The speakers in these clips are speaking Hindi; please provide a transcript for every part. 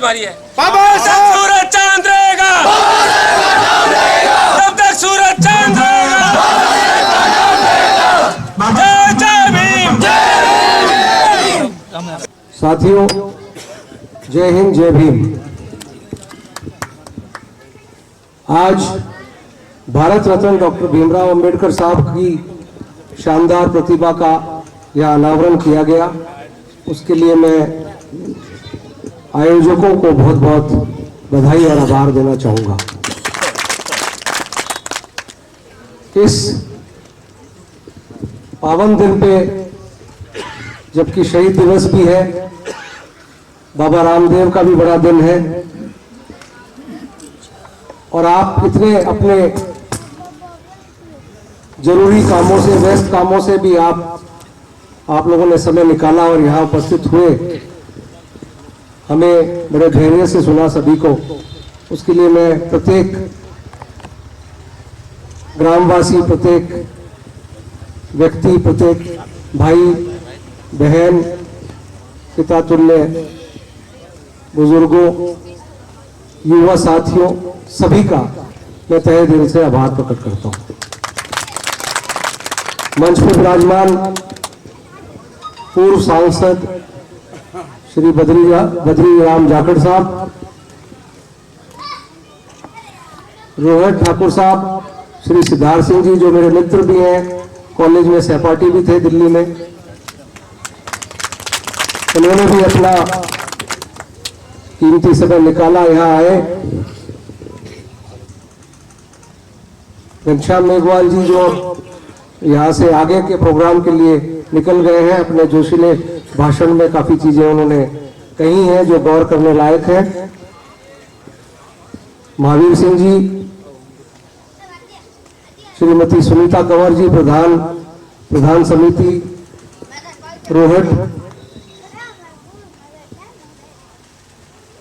हमारी है। सूरज चांद रहेगा, जब तक सूरज चांद रहेगा। जय जय भीम। साथियों, जय हिंद, जय भीम। आज भारत रत्न डॉक्टर भीमराव अंबेडकर साहब की शानदार प्रतिभा का यह अनावरण किया गया। उसके लिए मैं आयोजकों को बहुत बहुत बधाई और आभार देना चाहूंगा। इस पावन दिन पे, जबकि शहीद दिवस भी है, बाबा रामदेव का भी बड़ा दिन है, और आप इतने अपने जरूरी कामों से, व्यस्त कामों से भी आप लोगों ने समय निकाला और यहाँ उपस्थित हुए, हमें बड़े धैर्य से सुना सभी को। उसके लिए मैं प्रत्येक ग्रामवासी, प्रत्येक व्यक्ति, प्रत्येक भाई बहन, पिता तुल्य, बुजुर्गों, युवा साथियों, सभी का मैं तहे दिल से आभार प्रकट करता हूं। मंच पर विराजमान पूर्व सांसद श्री बद्री राम जाखड़ साहब, रोहित ठाकुर साहब, श्री सिद्धार्थ सिंह जी जो मेरे मित्र भी हैं, कॉलेज में सहपाठी भी थे दिल्ली में, उन्होंने भी अपना कीमती समय निकाला, यहाँ आए। घनश्याम मेघवाल जी जो यहाँ से आगे के प्रोग्राम के लिए निकल गए हैं, अपने जोशीले भाषण में काफी चीजें उन्होंने कही हैं जो गौर करने लायक है। महावीर सिंह जी, श्रीमती सुनीता कंवर जी, प्रधान समिति, रोहित,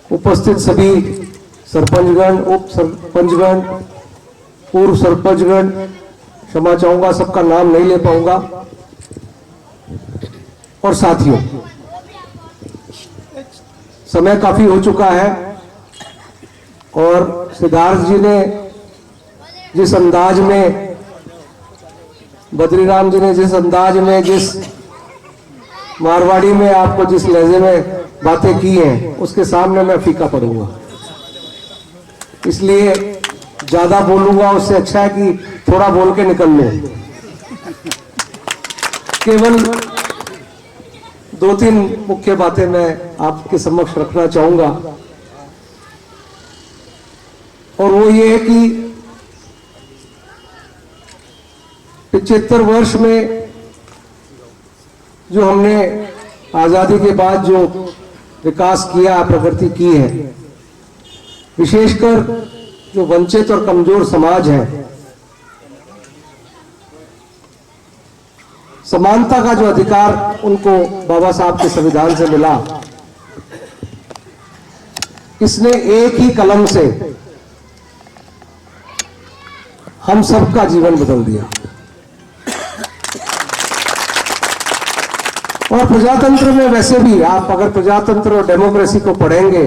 उपस्थित सभी सरपंचगण, उप सरपंचगण, पूर्व सरपंचगण, क्षमा चाहूंगा सबका नाम नहीं ले पाऊंगा, और साथियों, समय काफी हो चुका है और सिद्धार्थ जी ने जिस अंदाज में, बद्रीराम जी ने जिस अंदाज में, जिस मारवाड़ी में आपको जिस लहजे में बातें की हैं, उसके सामने मैं फीका पड़ूंगा। इसलिए ज्यादा बोलूंगा उससे अच्छा है कि थोड़ा बोल के निकल लूं। केवल 2-3 मुख्य बातें मैं आपके समक्ष रखना चाहूंगा, और वो ये है कि 75 वर्ष में जो हमने आजादी के बाद जो विकास किया, प्रगति की है, विशेषकर जो वंचित और कमजोर समाज है, समानता का जो अधिकार उनको बाबा साहब के संविधान से मिला, इसने एक ही कलम से हम सबका जीवन बदल दिया। और प्रजातंत्र में वैसे भी आप अगर प्रजातंत्र और डेमोक्रेसी को पढ़ेंगे,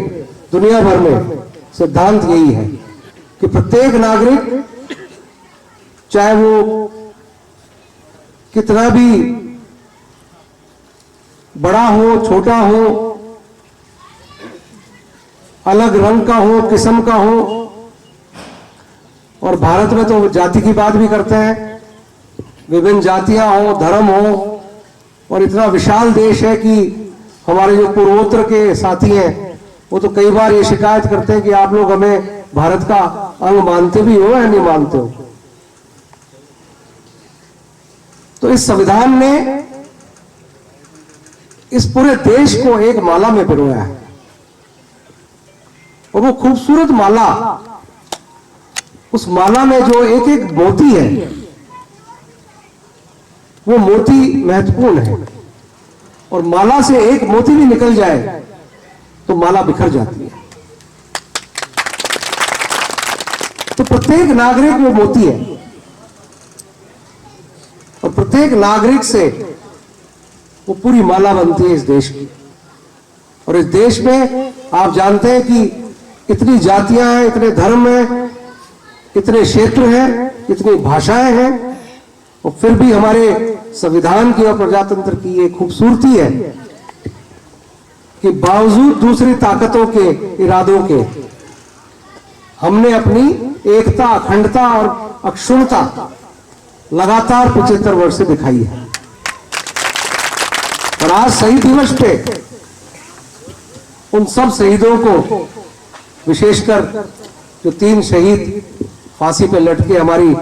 दुनिया भर में सिद्धांत यही है कि प्रत्येक नागरिक, चाहे वो कितना भी बड़ा हो, छोटा हो, अलग रंग का हो, किस्म का हो, और भारत में तो जाति की बात भी करते हैं, विभिन्न जातियां हो, धर्म हो, और इतना विशाल देश है कि हमारे जो पूर्वोत्तर के साथी हैं वो तो कई बार ये शिकायत करते हैं कि आप लोग हमें भारत का अंग मानते भी हो या नहीं मानते हो। तो इस संविधान ने इस पूरे देश को एक माला में पिरोया है, और वो खूबसूरत माला, उस माला में जो एक एक मोती है, वो मोती महत्वपूर्ण है, और माला से एक मोती भी निकल जाए तो माला बिखर जाती है। तो प्रत्येक नागरिक वो मोती है, और प्रत्येक नागरिक से वो पूरी माला बनती है इस देश की। और इस देश में आप जानते हैं कि इतनी जातियां हैं, इतने धर्म हैं, इतने क्षेत्र हैं, इतनी भाषाएं हैं, और फिर भी हमारे संविधान की और प्रजातंत्र की ये खूबसूरती है कि बावजूद दूसरी ताकतों के इरादों के हमने अपनी एकता, अखंडता और अक्षुण्णता लगातार 75 वर्ष से दिखाई है। और आज शहीद दिवस पे उन सब शहीदों को, विशेषकर जो 3 शहीद फांसी पे लटके हमारी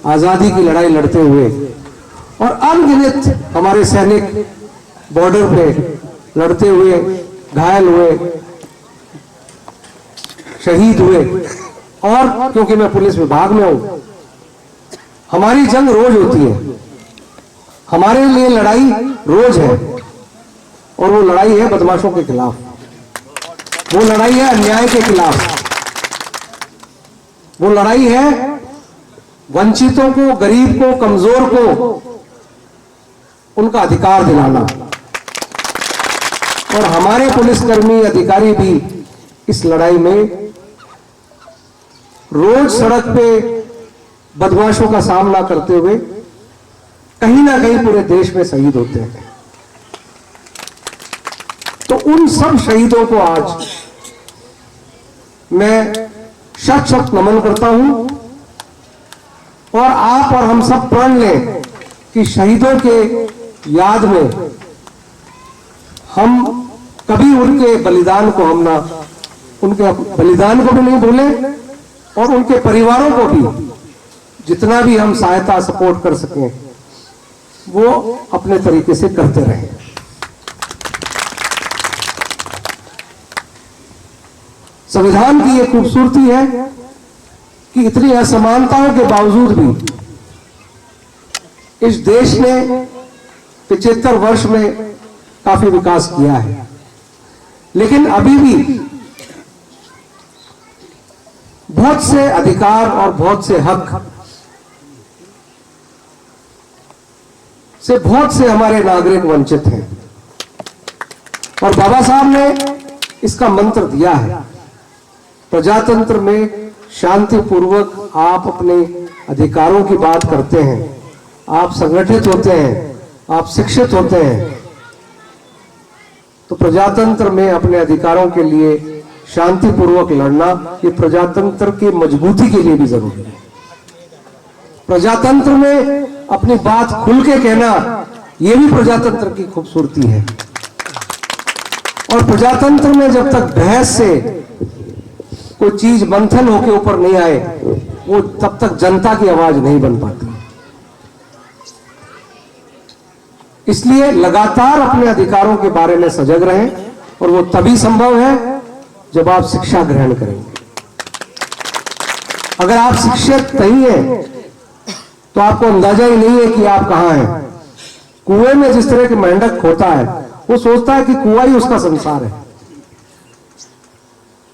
आजादी की लड़ाई लड़ते हुए, और अनगिनत हमारे सैनिक बॉर्डर पे लड़ते हुए घायल हुए, शहीद हुए, और क्योंकि मैं पुलिस विभाग में हूं, हमारी जंग रोज होती है, हमारे लिए लड़ाई रोज है, और वो लड़ाई है बदमाशों के खिलाफ, वो लड़ाई है अन्याय के खिलाफ, वो लड़ाई है वंचितों को, गरीब को, कमजोर को उनका अधिकार दिलाना। और हमारे पुलिसकर्मी, अधिकारी भी इस लड़ाई में रोज सड़क पे बदमाशों का सामना करते हुए कहीं ना कहीं पूरे देश में शहीद होते हैं। तो उन सब शहीदों को आज मैं शत शत नमन करता हूं, और आप और हम सब प्रण लें कि शहीदों के याद में हम कभी उनके बलिदान को हम ना, उनके बलिदान को भी नहीं भूलें, और उनके परिवारों को भी जितना भी हम सहायता, सपोर्ट कर सकें वो अपने तरीके से करते रहें। संविधान की ये खूबसूरती है कि इतनी असमानताओं के बावजूद भी इस देश ने 75 वर्ष में काफी विकास किया है, लेकिन अभी भी बहुत से अधिकार और बहुत से हक से बहुत से हमारे नागरिक वंचित हैं। और बाबा साहब ने इसका मंत्र दिया है, प्रजातंत्र में शांतिपूर्वक आप अपने अधिकारों की बात करते हैं, आप संगठित होते हैं, आप शिक्षित होते हैं, तो प्रजातंत्र में अपने अधिकारों के लिए शांतिपूर्वक लड़ना ये प्रजातंत्र की मजबूती के लिए भी जरूरी है। प्रजातंत्र में अपनी बात खुल के कहना ये भी प्रजातंत्र की खूबसूरती है। और प्रजातंत्र में जब तक बहस से कोई चीज मंथन होके ऊपर नहीं आए, वो तब तक जनता की आवाज नहीं बन पाती। इसलिए लगातार अपने अधिकारों के बारे में सजग रहें, और वो तभी संभव है जब आप शिक्षा ग्रहण करेंगे। अगर आप शिक्षित नहीं है तो आपको अंदाजा ही नहीं है कि आप कहां हैं। कुएं में जिस तरह के मेंढक होता है, वो सोचता है कि कुआं ही उसका संसार है,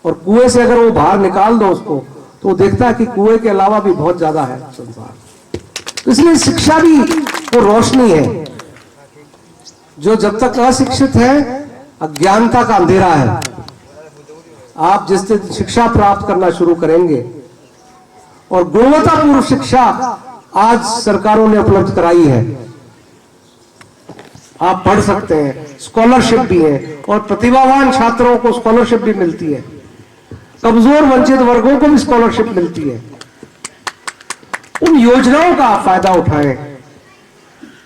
और कुएं से अगर वो बाहर निकाल दो उसको, तो वो देखता है कि कुएं के अलावा भी बहुत ज्यादा है संसार। तो इसलिए शिक्षा भी वो रोशनी है जो जब तक अशिक्षित है, अज्ञानता का अंधेरा है। आप जिस दिन शिक्षा प्राप्त करना शुरू करेंगे, और गुणवत्तापूर्ण शिक्षा आज सरकारों ने उपलब्ध कराई है, आप पढ़ सकते हैं, स्कॉलरशिप भी है, और प्रतिभावान छात्रों को स्कॉलरशिप भी मिलती है, कमजोर वंचित वर्गों को भी स्कॉलरशिप मिलती है। उन योजनाओं का आप फायदा उठाएं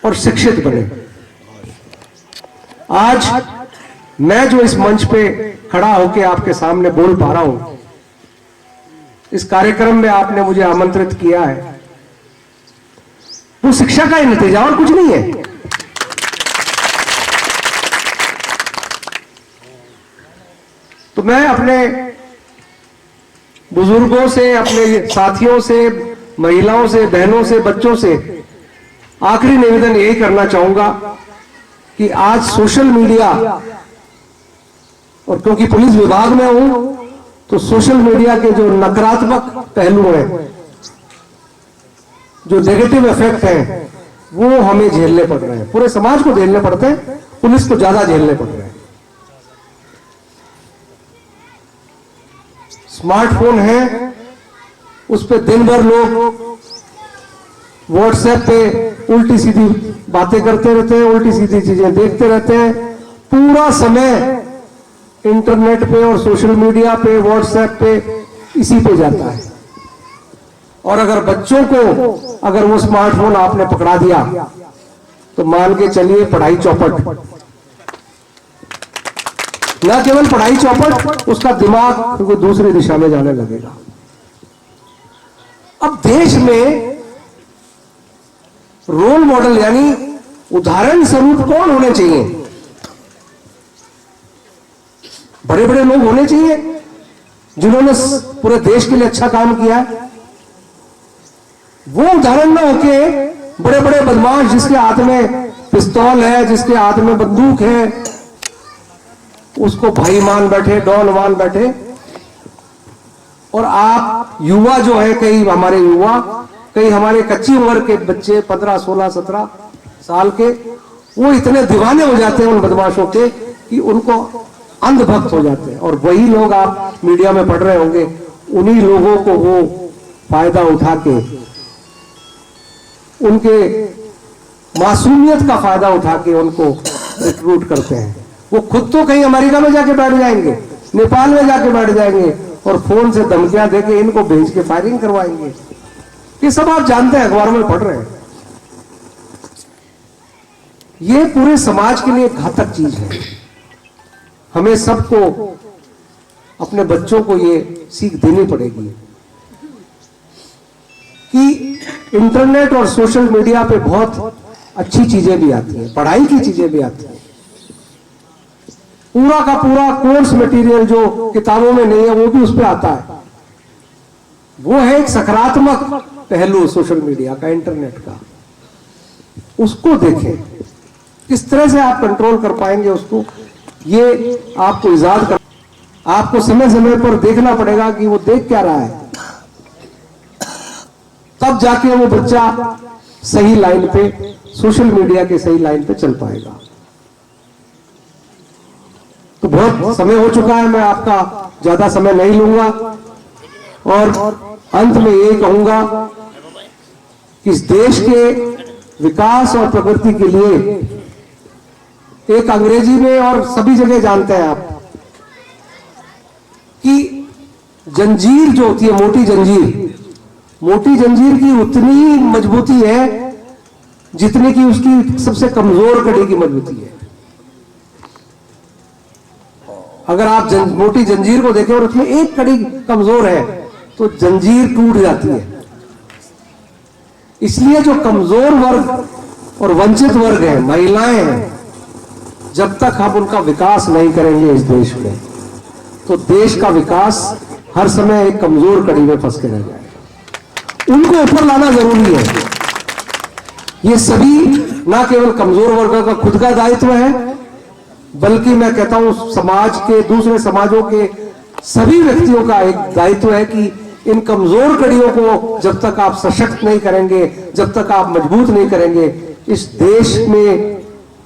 और शिक्षित बने। आज मैं जो इस मंच पे खड़ा होकर आपके सामने बोल पा रहा हूं, इस कार्यक्रम में आपने मुझे आमंत्रित किया है, वो शिक्षा का ही नतीजा और कुछ नहीं है। तो मैं अपने बुजुर्गों से, अपने साथियों से, महिलाओं से, बहनों से, बच्चों से आखिरी निवेदन यही करना चाहूंगा कि आज सोशल मीडिया, और क्योंकि पुलिस विभाग में हूं तो सोशल मीडिया के जो नकारात्मक पहलू हैं, जो नेगेटिव इफेक्ट हैं, वो हमें झेलने पड़ रहे हैं। पूरे समाज को झेलने पड़ते हैं, पुलिस को ज्यादा झेलने पड़ रहे हैं। स्मार्टफोन है, उस पे दिन भर लोग व्हाट्सएप पे उल्टी सीधी बातें करते रहते हैं, उल्टी सीधी चीजें देखते रहते हैं। पूरा समय इंटरनेट पे और सोशल मीडिया पे, व्हाट्सएप पे, इसी पे जाता है। और अगर बच्चों को अगर वो स्मार्टफोन आपने पकड़ा दिया तो मान के चलिए पढ़ाई चौपट, न केवल पढ़ाई चौपट, उसका दिमाग वो दूसरी दिशा में जाने लगेगा। अब देश में रोल मॉडल यानी उदाहरण स्वरूप कौन होने चाहिए? बड़े बड़े लोग होने चाहिए जिन्होंने पूरे देश के लिए अच्छा काम किया है। वो उदाहरण ना होके बड़े बड़े बदमाश जिसके हाथ में पिस्तौल है, जिसके हाथ में बंदूक है, उसको भाई मान बैठे, डॉन मान बैठे। और आप युवा जो है, कई हमारे युवा, कई हमारे कच्ची उम्र के बच्चे 15, 16, 17 साल के, वो इतने दीवाने हो जाते हैं उन बदमाशों के कि उनको अंधभक्त हो जाते हैं। और वही लोग आप मीडिया में पढ़ रहे होंगे, उन्हीं लोगों को वो फायदा उठा के, उनके मासूमियत का फायदा उठा के उनको रिक्रूट करते हैं। वो खुद तो कहीं अमेरिका में जाके बैठ जाएंगे, नेपाल में जाके बैठ जाएंगे और फोन से धमकियां देके इनको भेज के फायरिंग करवाएंगे। ये सब आप जानते हैं, अखबारों में पढ़ रहे हैं। ये पूरे समाज के लिए घातक चीज है। हमें सबको, अपने बच्चों को ये सीख देनी पड़ेगी कि इंटरनेट और सोशल मीडिया पे बहुत अच्छी चीजें भी आती हैं, पढ़ाई की चीजें भी आती हैं। पूरा का पूरा कोर्स मटेरियल जो किताबों में नहीं है वो भी उस पर आता है। वो है एक सकारात्मक पहलू सोशल मीडिया का, इंटरनेट का। उसको देखें, किस तरह से आप कंट्रोल कर पाएंगे उसको, ये आपको इजाद कर, आपको समय समय पर देखना पड़ेगा कि वो देख क्या रहा है। तब जाके वो बच्चा सही लाइन पे, सोशल मीडिया के सही लाइन पे चल पाएगा। तो बहुत समय हो चुका है, मैं आपका ज्यादा समय नहीं लूंगा और अंत में ये कहूंगा कि इस देश के विकास और प्रगति के लिए एक अंग्रेजी में और सभी जगह जानते हैं आप कि जंजीर जो होती है, मोटी जंजीर की उतनी ही मजबूती है जितनी की उसकी सबसे कमजोर कड़ी की मजबूती है। अगर आप मोटी जंजीर को देखें और उसमें एक कड़ी कमजोर है तो जंजीर टूट जाती है। इसलिए जो कमजोर वर्ग और वंचित वर्ग है, महिलाएं हैं, जब तक हम उनका विकास नहीं करेंगे इस देश में, तो देश का विकास हर समय एक कमजोर कड़ी में फंस के रह जाएगा। उनको ऊपर लाना जरूरी है। ये सभी ना केवल कमजोर वर्ग का खुद का दायित्व है, बल्कि मैं कहता हूं समाज के, दूसरे समाजों के सभी व्यक्तियों का एक दायित्व है कि इन कमजोर कड़ियों को जब तक आप सशक्त नहीं करेंगे, जब तक आप मजबूत नहीं करेंगे, इस देश में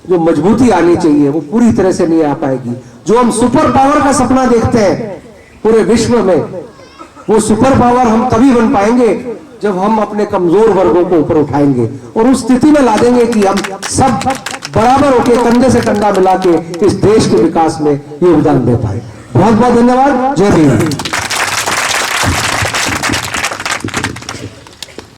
जो मजबूती आनी चाहिए वो पूरी तरह से नहीं आ पाएगी। जो हम सुपर पावर का सपना देखते हैं पूरे विश्व में, वो सुपर पावर हम तभी बन पाएंगे जब हम अपने कमजोर वर्गों को ऊपर उठाएंगे और उस स्थिति में ला देंगे कि हम सब बराबर होकर कंधे से कंधा मिला के इस देश के विकास में योगदान दे पाए। बहुत बहुत धन्यवाद। जय भीम।